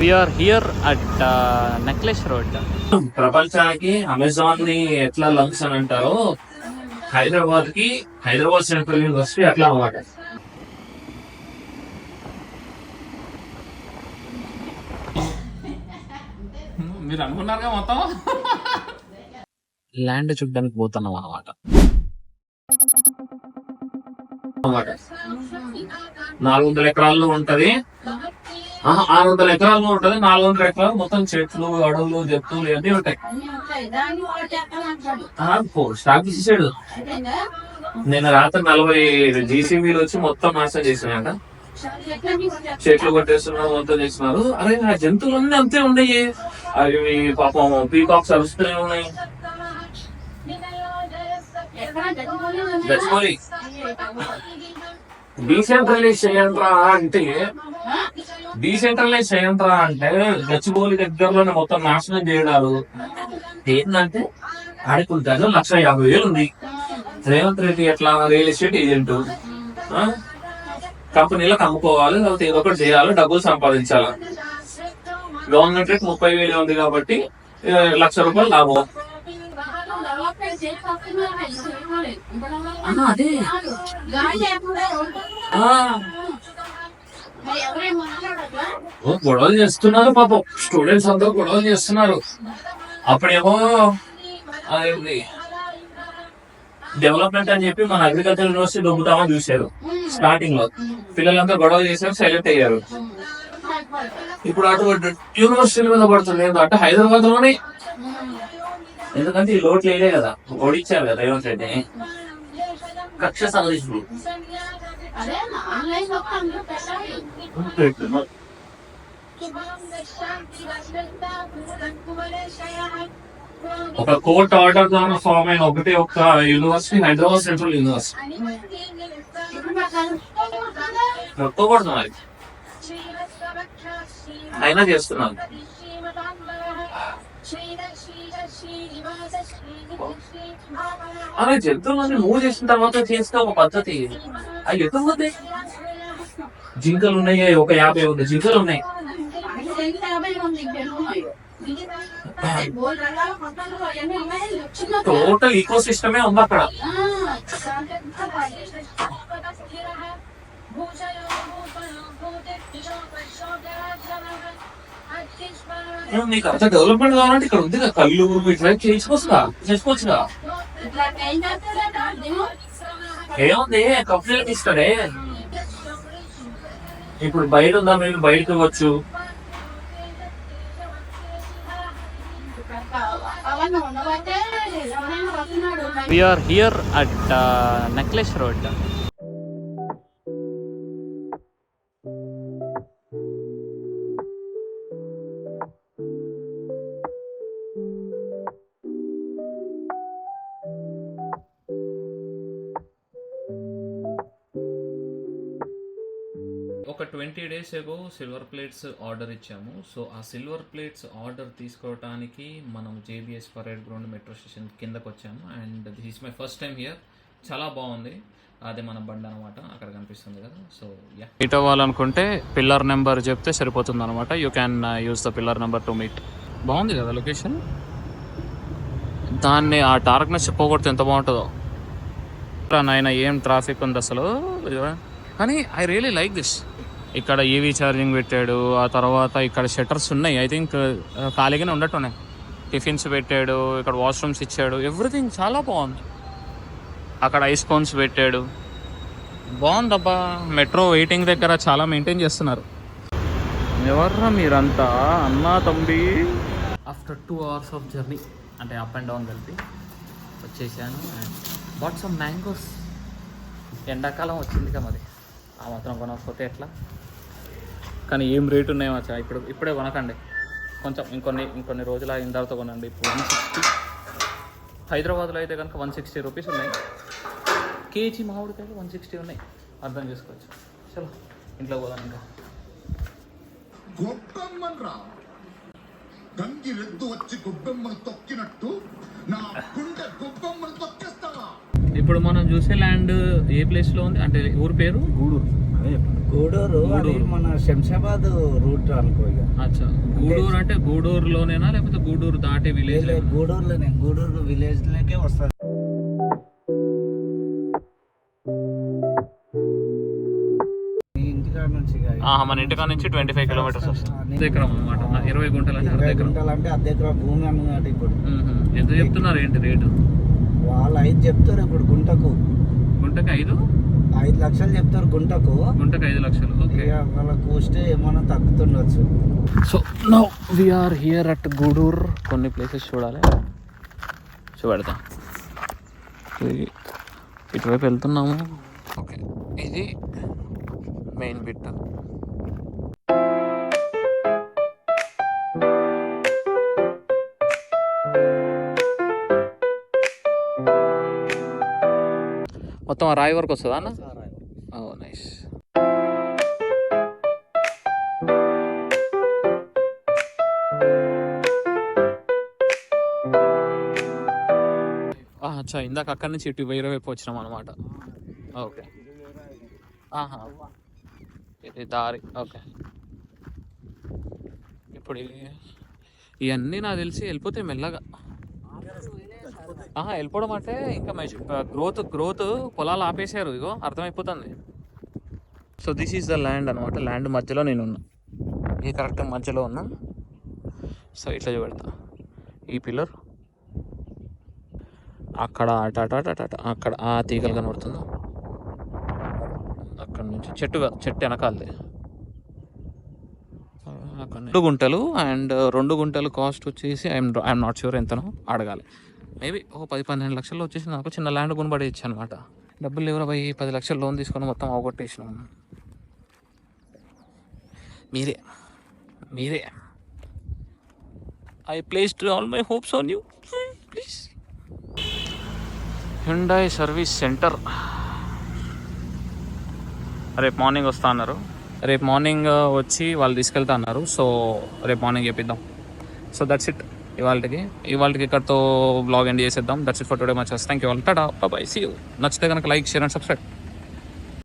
We are here at Necklace Road. ప్రపంచానికి Amazon ని ఎట్లా లంగ్స్ అని అంటారో హైదరాబాద్ సెంట్రల్ యూనివర్సిటీ అట్లా అన్నమాట. మీరు అనుకున్నారుగా మొత్తం ల్యాండ్ చూడడానికి పోతున్నాం అన్నమాట. 400 ఎకరాల్లో ఉంటది. 600 ఎకరాల్లో ఉంటది. 400 ఎకరాలు మొత్తం చెట్లు, అడవులు, జంతువులు అన్నీ ఉంటాయి. స్టాక్ తీసేసాడు. నేను రాత్రి 40 జీసీబీలు వచ్చి మొత్తం నాశనం చేసినాయంట. చెట్లు కొట్టేస్తున్నారు, మొత్తం చేస్తున్నారు. అరే ఆ జంతువులన్నీ అంతే ఉన్నాయి. అవి పాపం పీకాక్స్ అరుస్తూనే ఉన్నాయి. డీసెంట్రలైజ్ చేయంట్రా అంటే గచ్చిబౌలి దగ్గరలోనే మొత్తం నాశనం చేయడాలు ఏంటంటే ఆడుకుంటాను. 1,50,000 ఉంది. రేవంత్ రెడ్డి ఎట్లా రియల్ ఎస్టేట్ ఏజెంట్ కంపెనీలకు అమ్ముకోవాలి, లేకపోతే ఏదో ఒకటి చేయాలి, డబ్బులు సంపాదించాలి. గవర్నమెంట్ రేట్ 30,000 ఉంది కాబట్టి 1,00,000 రూపాయలు లాభం. అదే గొడవలు చేస్తున్నారు పాపం. స్టూడెంట్స్ అందరూ గొడవలు చేస్తున్నారు. అప్పుడేమో డెవలప్మెంట్ అని చెప్పి మన అగ్రికల్చర్ యూనివర్సిటీ దొబ్బుతామని చూశారు. స్టార్టింగ్ లో పిల్లలంతా గొడవ చేశారు, సైలెంట్ అయ్యారు. ఇప్పుడు అటు యూనివర్సిటీల మీద పడుతుంది. అంటే హైదరాబాద్ లోనే, ఎందుకంటే ఈ లోట్లు వేయలే కదా, ఓడిచ్చారు కదా రేవంత్ రెడ్డి. కక్ష సాధించుడు. ఒక కోర్ట్ ఆర్డర్ ద్వారా ఫామ్ అయిన ఒకటే ఒక యూనివర్సిటీ హైదరాబాద్ సెంట్రల్ యూనివర్సిటీ. మొత్తం మరి అయినా చేస్తున్నారు. అదే జంతువులని మూవ్ చేసిన తర్వాత చేస్తే ఒక పద్ధతి. అవి ఎక్కడ పోతాయి? జింకలు ఉన్నాయి, ఒక 50 జింకలు ఉన్నాయి. టోటల్ ఈకో సిస్టమే ఉంది అక్కడ. నీకు అంత డెవలప్మెంట్ కావాలంటే ఇక్కడ ఉంది కదా, కళ్ళు ఇట్లా చేసుకోవచ్చుగా. ఏముంది, కంప్లీట్ ఇస్తాడే. ఇప్పుడు బయట ఉందా, మీరు బయటకు ఇవ్వచ్చు. We are here at Necklace Road. ఒక 20 days ago silver plates order ఇచ్చాము. సో ఆ సిల్వర్ ప్లేట్స్ ఆర్డర్ తీసుకోవడానికి మనం JBS parade ground metro station కిందకు వచ్చాము. And this is my first time here. చాలా బాగుంది. అదే మన బండి అనమాట, అక్కడ కనిపిస్తుంది కదా. సో మీట్ అవ్వాలనుకుంటే పిల్లర్ నెంబర్ చెప్తే సరిపోతుంది అనమాట. You can use the pillar number to meet. బాగుంది కదా లొకేషన్. దాన్ని ఆ డార్క్నెస్ పోగొడితే ఎంత బాగుంటుందో. నాయన ఏం ట్రాఫిక్ ఉంది అసలు. కానీ ఐ రియలీ లైక్ దిస్. ఇక్కడ ఈవీ ఛార్జింగ్ పెట్టాడు. ఆ తర్వాత ఇక్కడ షట్టర్స్ ఉన్నాయి. ఐ థింక్ ఖాళీగానే ఉండట్టున్నాయి. టిఫిన్స్ పెట్టాడు. ఇక్కడ వాష్రూమ్స్ ఇచ్చాడు. ఎవ్రీథింగ్ చాలా బాగుంది. అక్కడ ఐస్ కోన్స్ పెట్టాడు. బాగుందబ్బా. మెట్రో వెయిటింగ్ దగ్గర చాలా మెయింటైన్ చేస్తున్నారు. ఎవర్రా మీరంతా అన్నా తమ్మి. ఆఫ్టర్ 2 hours ఆఫ్ జర్నీ, అంటే అప్ అండ్ డౌన్ కలిపి వచ్చేసాను. And bat some mangoes. ఎండాకాలం వచ్చింది కదా, మరి ఆ మాత్రం కొనకపోతే ఎట్లా. కానీ ఏం రేటు ఉన్నాయి మచ్చా. ఇప్పుడే కొనకండి, కొంచెం ఇంకొన్ని రోజులు అయిన తర్వాత కొనండి. ఇప్పుడు 160. హైదరాబాద్లో అయితే కనుక 160 రూపీస్ ఉన్నాయి. కేజీ మామిడికాయలు 160 ఉన్నాయి. అర్థం చేసుకోవచ్చు. చలో ఇంట్లో పోదాం. ఇంకా ఇప్పుడు మనం చూసే ల్యాండ్ ఏ ప్లేస్లో ఉంది అంటే ఊరి పేరు గూడూరు. గూడూరు అది మన శంషాబాద్ రూట్ అనుకో ఇక. అచ్చా, గూడూరు అంటే గూడూరులోనేనా లేకపోతే గూడూరు దాటి విలేజ్? గూడూరులోనే, గూడూరు విలేజ్ లోకే వస్తుంది. ఇంటికాడ నుంచి మన ఇంటికా నుంచి 25 కిలోమీటర్స్ వస్తుంది. అర్ధ ఎకరం అనమాట. 20 గుంటలు అంటే అర్ధ 20 ఎకరం. గుంటలు అంటే అర్ధ ఎకరం భూమి అన్నమాట. ఇప్పుడు ఎంత చెప్తున్నారు ఏంటి రేటు? వాళ్ళు 5 చెప్తారు ఇప్పుడు గుంటకు. గుంటకి 5 లక్షలు చెప్తారు గుంటకు. గుంటకి 5 లక్షలు. ఓకే, ఇక వాళ్ళ కూస్తే ఏమన్నా తగ్గుతుండొచ్చు. So now we are here at Gudur. కొన్ని ప్లేసెస్ చూడాలి, చూపెడతా. ఇటువైపు వెళ్తున్నాము. ఓకే, ఇది మెయిన్ బిట్. మొత్తం ఆ రాయి వరకు వస్తుందా అన్న? ఓ నైస్. అచ్చా, ఇందాక అక్కడి నుంచి ఇటు వేరే వైపు వచ్చినాం అనమాట. ఓకే, ఇది దారి. ఓకే, ఇప్పుడు ఇవన్నీ నాకు తెలిసి వెళ్ళిపోతే మెల్లగా. వెళ్ళిపోవడం అంటే ఇంకా గ్రోత్ పొలాలు ఆపేశారు. ఇగో అర్థమైపోతుంది. So this is the land అనమాట. ల్యాండ్ మధ్యలో నేను ఉన్నా, ఈ కరెక్ట్ మధ్యలో ఉన్నా. సో ఇట్లా చూపెడతా. ఈ పిల్లర్ అక్కడ అక్కడ ఆ తీగలు కనబడుతుందా? అక్కడ నుంచి చెట్టు వెనకాలది. అక్కడ 2 గుంటలు అండ్ 2 గుంటలు కాస్ట్ వచ్చేసి ఐఎమ్ నాట్ షూర్ ఎంతనో, అడగాలి. మేబీ ఒక 10-12 లక్షల్లో వచ్చేసి నాకు చిన్న ల్యాండ్ కొనబడి ఇచ్చి అనమాట. డబ్బులు ఎవరో 10 లక్షలు లోన్ తీసుకొని మొత్తం అవగొట్టేసినాం. మీరే I placed all my hopes on you, please. Hyundai service centre రేపు మార్నింగ్ వస్తా అన్నారు. రేపు మార్నింగ్ వచ్చి వాళ్ళు తీసుకెళ్తా అన్నారు. సో రేపు మార్నింగ్ చెప్పిద్దాం. సో దట్స్ ఇట్ ఇవాళకి ఇక్కడతో బ్లాగ్ ఎండ్ చేసేద్దాం. That's it for today much. Thank you all. Tata, bye bye, see you. నచ్చితే కనుక లైక్, షేర్ అండ్ సబ్స్క్రైబ్.